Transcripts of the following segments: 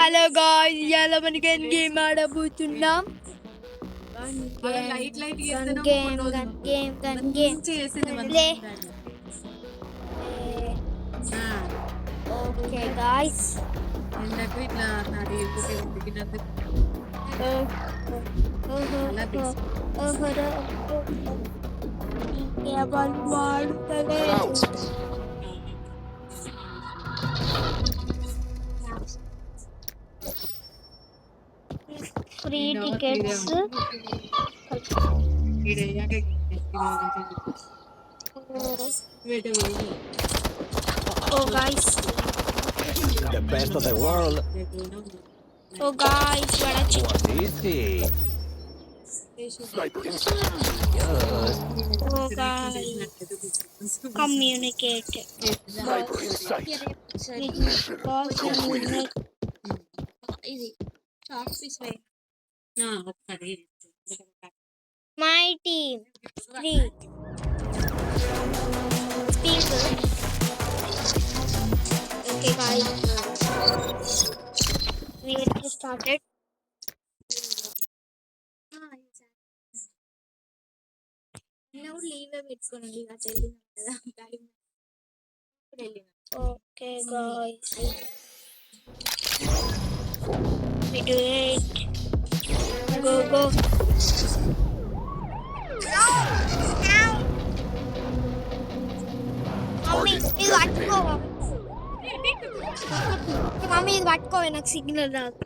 Hello guys, ఇవాళ మనకి game ఆడబోతున్నాం. Okay guys, ఇట్లా నాది free tickets. Oh guys, The best of the world. oh guys, What is it? Yes. oh guys, communicate. My team, three people. Okay guys, we will get started. Okay guys, we do it. Go. Mummy ఇది పట్టుకో, నాకు signal రాదు.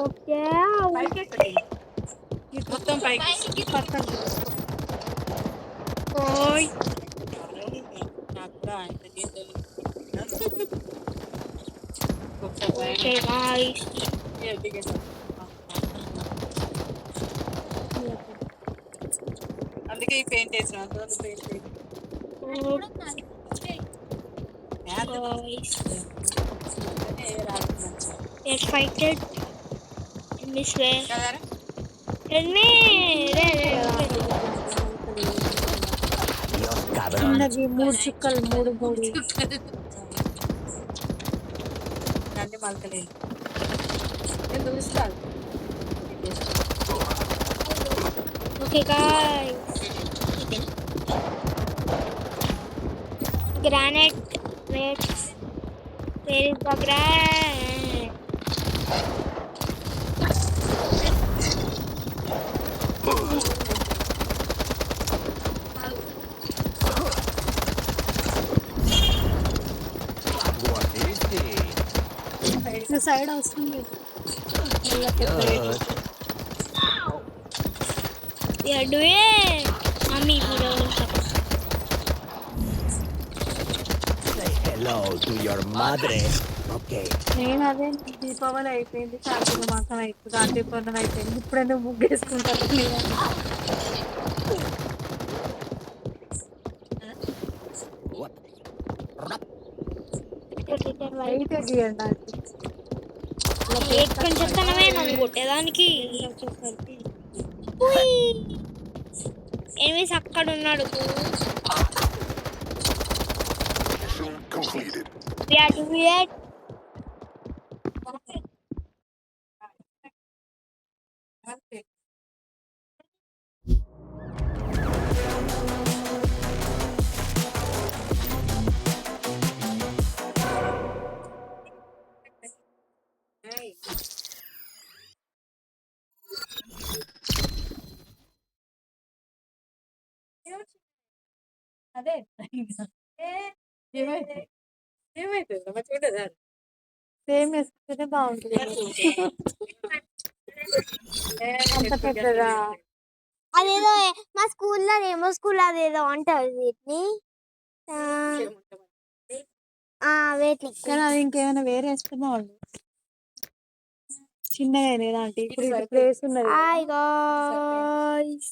Okay, మొత్తం పైకి ఓయ్ okay guys, అందుకే ఈ paint వేసిన let's fight it in this way. Tell me. Dios, cabrón. మూడు చుక్కలు మూడు అన్ని మలకలేదు నేను చూస్తాను. Okay guys, granite. Wait, where is the granite? What is it? Side వస్తుంది. Yes. We are doing. Mommy, Say hello to your madre. Okay. నేను అదే దీపావళి అయిపోయింది, కార్తీక మాసం అయిపోయింది, కార్తీక పౌర్ణమి అయిపోయింది, ఇప్పుడైనా ముగ్గేసుకుంటాను. What? ఎక్కడి చెప్తానమే నన్ను కొట్టేదానికి. ఎనిమిస్ అక్కడ ఉన్నాడు. We are doing it. అదే ఏమైతుంది చూడదా, సేమ్ వేసుకుంటేనే బాగుంటుంది. అంత పెద్దదా? అదేదో మా స్కూల్లో ఏమో స్కూల్ అదేదో అంటారు వీటిని. కానీ అది ఇంకేమైనా వేరే వేస్తే బాగుంది. చిన్నగా ఇలాంటి ఇప్పుడు ప్లేస్ ఉన్నది. Hi guys,